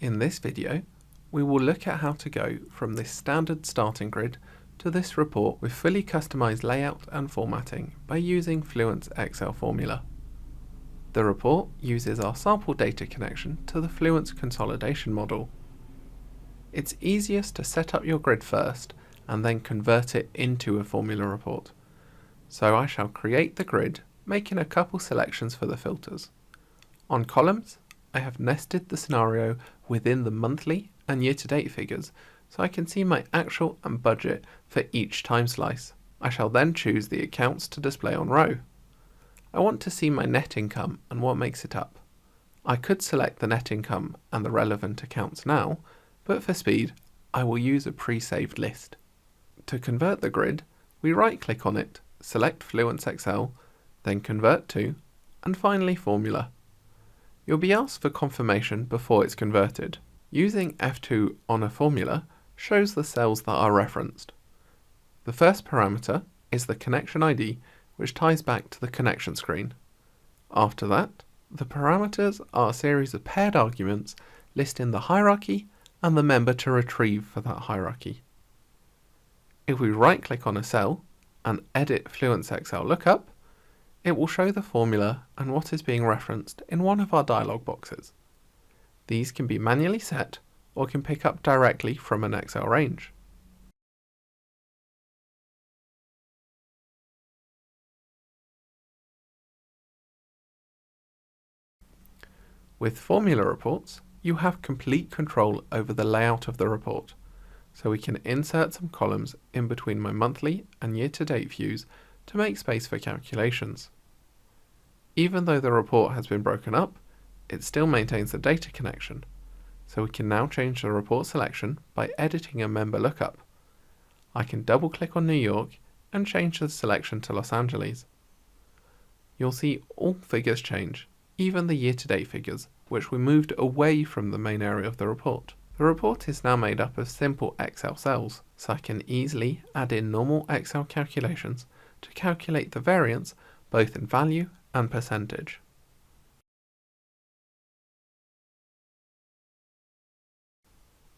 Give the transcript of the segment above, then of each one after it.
In this video, we will look at how to go from this standard starting grid to this report with fully customized layout and formatting by using FluenceXL formula. The report uses our sample data connection to the Fluence consolidation model. It's easiest to set up your grid first and then convert it into a formula report. So I shall create the grid, making a couple selections for the filters. On columns, I have nested the scenario within the monthly and year-to-date figures so I can see my actual and budget for each time slice. I shall then choose the accounts to display on row. I want to see my net income and what makes it up. I could select the net income and the relevant accounts now, but for speed, I will use a pre-saved list. To convert the grid, we right-click on it, select FluenceXL, then Convert to, and finally Formula. You'll be asked for confirmation before it's converted. Using F2 on a formula shows the cells that are referenced. The first parameter is the connection ID, which ties back to the connection screen. After that, the parameters are a series of paired arguments listing the hierarchy and the member to retrieve for that hierarchy. If we right-click on a cell and edit FluenceXL lookup, it will show the formula and what is being referenced in one of our dialog boxes. These can be manually set or can pick up directly from an Excel range. With formula reports, you have complete control over the layout of the report, so we can insert some columns in between my monthly and year-to-date views to make space for calculations. Even though the report has been broken up, it still maintains the data connection, so we can now change the report selection by editing a member lookup. I can double-click on New York and change the selection to Los Angeles. You'll see all figures change, even the year-to-date figures, which we moved away from the main area of the report. The report is now made up of simple Excel cells, so I can easily add in normal Excel calculations to calculate the variance both in value and percentage.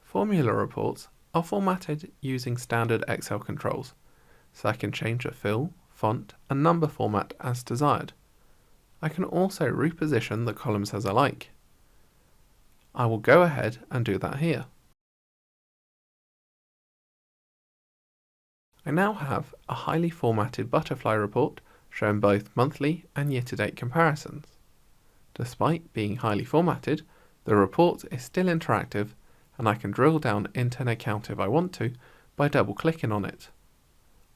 Formula reports are formatted using standard Excel controls, so I can change the fill, font and number format as desired. I can also reposition the columns as I like. I will go ahead and do that here. I now have a highly formatted butterfly report showing both monthly and year-to-date comparisons. Despite being highly formatted, the report is still interactive and I can drill down into an account if I want to by double-clicking on it.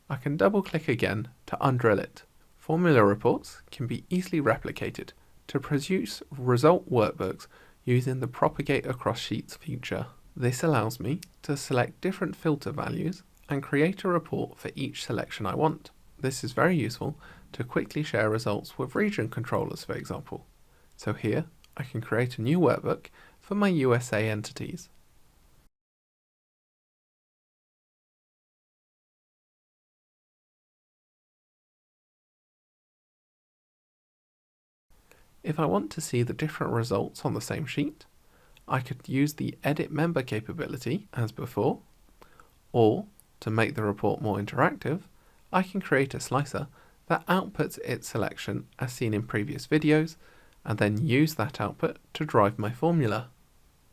I can double-click again to undrill it. Formula reports can be easily replicated to produce result workbooks using the Propagate across sheets feature. This allows me to select different filter values and create a report for each selection I want. This is very useful to quickly share results with region controllers, for example. So here I can create a new workbook for my USA entities. If I want to see the different results on the same sheet, I could use the Edit Member capability as before, or to make the report more interactive, I can create a slicer that outputs its selection as seen in previous videos, and then use that output to drive my formula.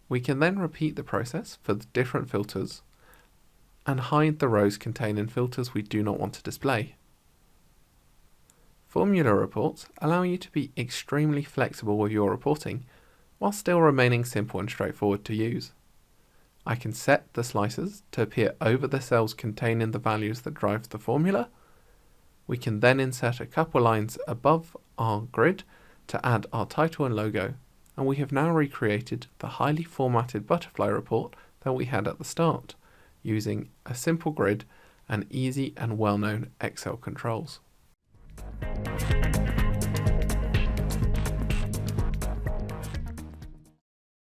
We can then repeat the process for the different filters and hide the rows containing filters we do not want to display. Formula reports allow you to be extremely flexible with your reporting, while still remaining simple and straightforward to use. I can set the slicers to appear over the cells containing the values that drive the formula. We can then insert a couple lines above our grid to add our title and logo, and we have now recreated the highly formatted butterfly report that we had at the start, using a simple grid and easy and well-known Excel controls.